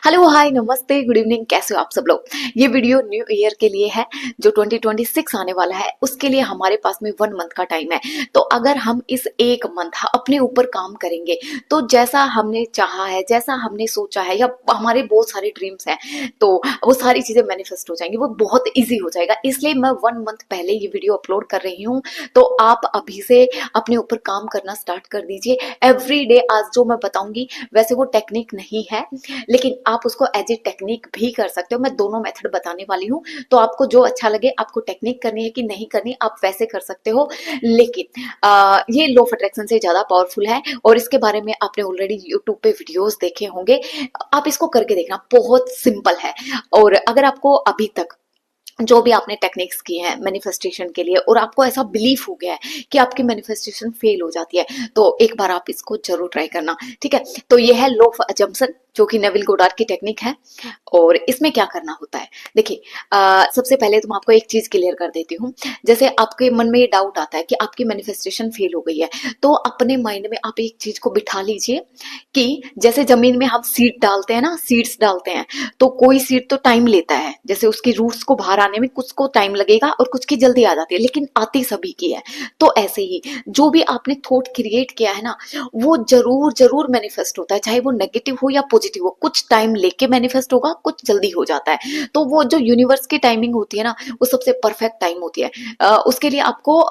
Hello hi नमस्ते good evening, कैसे हो आप सब लोग। ये वीडियो न्यू ईयर के लिए है, जो 2026 आने वाला है उसके लिए हमारे पास में 1 मंथ का टाइम है। तो अगर हम इस 1 मंथ अपने ऊपर काम करेंगे तो जैसा हमने चाहा है, जैसा हमने सोचा है, या हमारे बहुत सारे ड्रीम्स हैं, तो वो सारी चीजें मैनिफेस्ट हो जाएंगी, वो बहुत ईजी हो जाएगा। इसलिए मैं 1 मंथ पहले ये वीडियो अपलोड कर रही हूँ। तो आप अभी से अपने ऊपर काम करना स्टार्ट कर दीजिए। एवरी डे आज जो मैं बताऊंगी, वैसे वो टेक्निक नहीं है, लेकिन आप उसको एज ए टेक्निक भी कर सकते हो। मैं दोनों मेथड बताने वाली हूँ, तो आपको जो अच्छा लगे, आपको टेक्निक करनी है कि नहीं करनी, आप वैसे कर सकते हो। लेकिन ये लॉ ऑफ अट्रैक्शन से ज्यादा पावरफुल है और इसके बारे में आपने ऑलरेडी यूट्यूब पे वीडियोस देखे होंगे। आप इसको करके देखना, बहुत सिंपल है। और अगर आपको अभी तक जो भी आपने टेक्निक्स की हैं मैनिफेस्टेशन के लिए और आपको ऐसा बिलीफ हो गया है कि आपकी मैनिफेस्टेशन फेल हो जाती है, तो एक बार आप इसको जरूर ट्राई करना, ठीक है। तो ये है लॉ ऑफ अजम्पशन, जो कि नेविल गोडार्ड की टेक्निक है। और इसमें क्या करना होता है, देखिए, सबसे पहले तो मैं आपको एक चीज क्लियर कर देती हूँ। जैसे आपके मन में ये डाउट आता है कि आपकी मैनिफेस्टेशन फेल हो गई है, तो अपने माइंड में आप एक चीज को बिठा लीजिए कि जैसे जमीन में हम सीड डालते हैं ना, सीड्स डालते हैं, तो कोई सीड तो टाइम लेता है, जैसे उसकी रूट्स को बाहर आने में कुछ को टाइम लगेगा और कुछ की जल्दी आ जाती है, लेकिन आती सभी की है। तो ऐसे ही जो भी आपने थॉट क्रिएट किया है ना, वो जरूर जरूर मैनिफेस्ट होता है, चाहे वो नेगेटिव हो या पॉजिटिव हो। कुछ टाइम लेके मैनिफेस्ट होगा, कुछ जल्दी हो जाता है। तो वो जो यूनिवर्स की टाइमिंग होती है ना, वो सबसे परफेक्ट टाइम होती है। उसके लिए आपको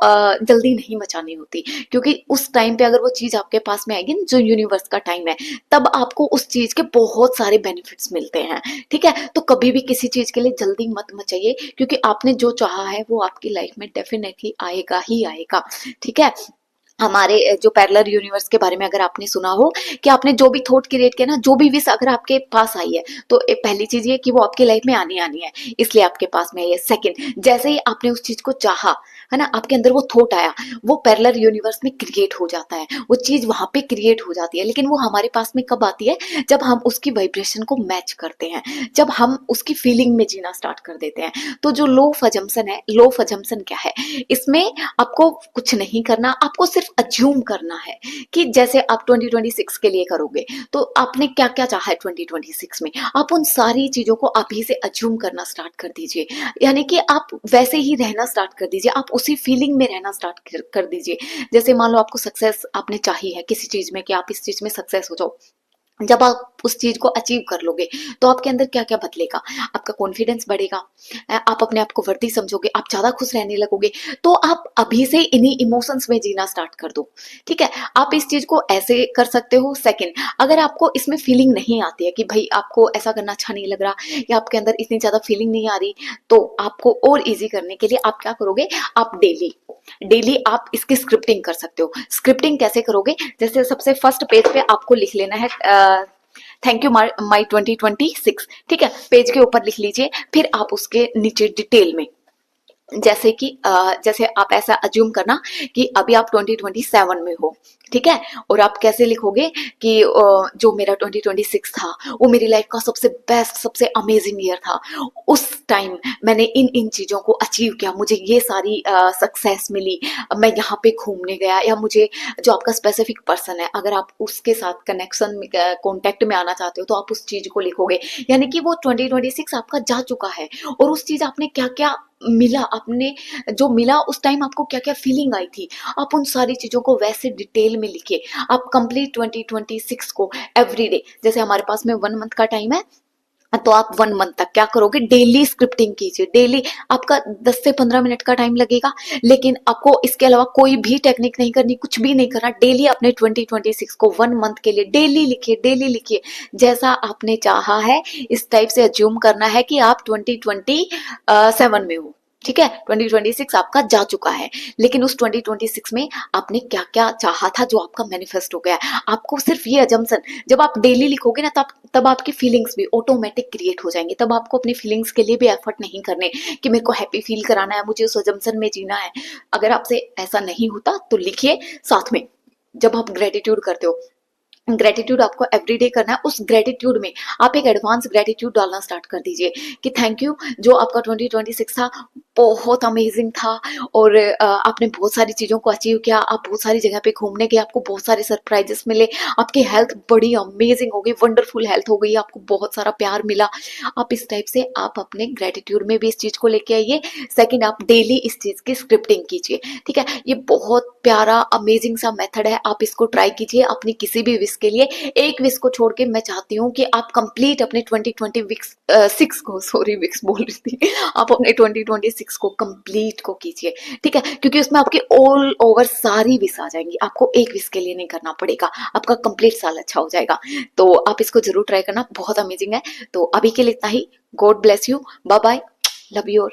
जल्दी नहीं मचानी होती, क्योंकि उस टाइम पे अगर वो चीज आपके पास में आएगी, जो यूनिवर्स का टाइम है, तब आपको उस चीज के बहुत सारे बेनिफिट्स मिलते हैं, ठीक है। तो कभी भी किसी चीज के लिए जल्दी मत मचाइए, क्योंकि आपने जो चाहा है वो आपकी लाइफ में डेफिनेटली आएगा ही आएगा, ठीक है। हमारे जो पैरेलल यूनिवर्स के बारे में अगर आपने सुना हो कि आपने जो भी थॉट क्रिएट किया ना, जो भी विश अगर आपके पास आई है, तो पहली चीज ये कि वो आपकी लाइफ में आनी आनी है, इसलिए आपके पास में आई है। सेकंड, जैसे ही आपने उस चीज को चाहा है ना, आपके अंदर वो थॉट आया, वो पैरेलल यूनिवर्स में क्रिएट हो जाता है, वो चीज वहां पे क्रिएट हो जाती है। लेकिन वो हमारे पास में कब आती है, जब हम उसकी वाइब्रेशन को मैच करते हैं, जब हम उसकी फीलिंग में जीना स्टार्ट कर देते हैं। तो जो लॉ ऑफ अजम्पशन है, लॉ ऑफ अजम्पशन क्या है, इसमें आपको कुछ नहीं करना, आपको सिर्फ अज्यूम करना है कि जैसे आप 2026 के लिए करोगे, तो आपने क्या क्या चाहा है 2026 में, आप उन सारी चीजों को अभी से अज्यूम करना स्टार्ट कर दीजिए। यानी कि आप वैसे ही रहना स्टार्ट कर दीजिए, आप उसी फीलिंग में रहना स्टार्ट कर दीजिए। जैसे मान लो आपको सक्सेस आपने चाही है किसी चीज में, कि आप इस चीज में सक्सेस हो जाओ, जब आप उस चीज को अचीव कर लोगे, तो आपके अंदर क्या क्या बदलेगा, आपका कॉन्फिडेंस बढ़ेगा, आप अपने आप को वर्दी समझोगे, आप ज्यादा खुश रहने लगोगे। तो आप अभी से इन्हीं इमोशंस में जीना स्टार्ट कर दो, ठीक है। आप इस चीज को ऐसे कर सकते हो। सेकंड, अगर आपको इसमें फीलिंग नहीं आती है कि भाई आपको ऐसा करना अच्छा नहीं लग रहा, या आपके अंदर इतनी ज्यादा फीलिंग नहीं आ रही, तो आपको और इजी करने के लिए आप क्या करोगे, आप डेली डेली आप इसकी स्क्रिप्टिंग कर सकते हो। स्क्रिप्टिंग कैसे करोगे, जैसे सबसे फर्स्ट पेज पे आपको लिख लेना है थैंक यू माई 2026, ठीक है। पेज के ऊपर लिख लीजिए, फिर आप उसके नीचे डिटेल में, जैसे कि जैसे आप ऐसा अज्यूम करना कि अभी आप 2027 में हो, ठीक है। और आप कैसे लिखोगे कि जो मेरा 2026 था, वो मेरी लाइफ का सबसे बेस्ट, सबसे अमेजिंग ईयर था। उस टाइम मैंने इन इन चीजों को अचीव किया, मुझे ये सारी सक्सेस मिली, मैं यहाँ पे घूमने गया, या मुझे जो आपका स्पेसिफिक पर्सन है, अगर आप उसके साथ कनेक्शन में, कॉन्टेक्ट में आना चाहते हो, तो आप उस चीज को लिखोगे। यानी कि वो 2026 आपका जा चुका है, और उस चीज आपने क्या क्या मिला, आपने जो मिला उस टाइम आपको क्या क्या फीलिंग आई थी, आप उन सारी चीजों को वैसे डिटेल में लिखिए। आप कंप्लीट 2026 को एवरीडे, जैसे हमारे पास में 1 मंथ का टाइम है, तो आप 1 मंथ तक क्या करोगे, डेली स्क्रिप्टिंग कीजिए। डेली आपका 10 से 15 मिनट का टाइम लगेगा, लेकिन आपको इसके अलावा कोई भी टेक्निक नहीं करनी, कुछ भी नहीं करना। डेली अपने 2026 को 1 मंथ के लिए डेली लिखिए, डेली लिखिए, जैसा आपने चाहा है। इस टाइप से अज्यूम करना है कि आप 2027 में हो, ठीक है। 2026 आपका जा चुका है, लेकिन उस 2026 में आपने क्या क्या चाहा था, जो आपका मैनिफेस्ट हो गया। आपको सिर्फ ये अजम्पशन, जब आप डेली लिखोगे ना, तब आपकी फीलिंग्स भी ऑटोमेटिक क्रिएट हो जाएंगे। तब आपको अपनी फीलिंग्स के लिए भी एफर्ट नहीं करने कि मेरे को हैप्पी फील कराना है, मुझे उस अजम्पशन में जीना है। अगर आपसे ऐसा नहीं होता तो लिखिए। साथ में जब आप ग्रेटिट्यूड करते हो, ग्रेटिट्यूड आपको एवरीडे करना है। उस ग्रेटिट्यूड में आप एक एडवांस ग्रेटिट्यूड डालना स्टार्ट कर दीजिए कि थैंक यू, जो आपका 2026 था, बहुत अमेजिंग था। और आपने बहुत सारी चीजों को अचीव किया, आप बहुत सारी जगह पे घूमने गए, आपको बहुत सारे सरप्राइजेस मिले, आपकी हेल्थ बड़ी अमेजिंग हो गई, वंडरफुल हेल्थ हो गई, आपको बहुत सारा प्यार मिला। आप इस टाइप से आप अपने ग्रेटिट्यूड में भी इस चीज को लेके आइए। सेकंड, आप डेली इस चीज की स्क्रिप्टिंग कीजिए, ठीक है। ये बहुत प्यारा अमेजिंग सा मेथड है, आप इसको ट्राई कीजिए अपनी किसी भी विश के लिए। एक विश को छोड़ के मैं चाहती हूँ कि आप कंप्लीट अपने 2020 विक्स सिक्स को, सॉरी विक्स बोल रही थी, आप अपने 2026 को कंप्लीट को कीजिए, ठीक है। क्योंकि उसमें आपकी ऑल ओवर सारी विश आ जाएंगी, आपको एक विश के लिए नहीं करना पड़ेगा, आपका कंप्लीट साल अच्छा हो जाएगा। तो आप इसको जरूर ट्राई करना, बहुत अमेजिंग है। तो अभी के लिए इतना ही। God bless you, bye bye, love you.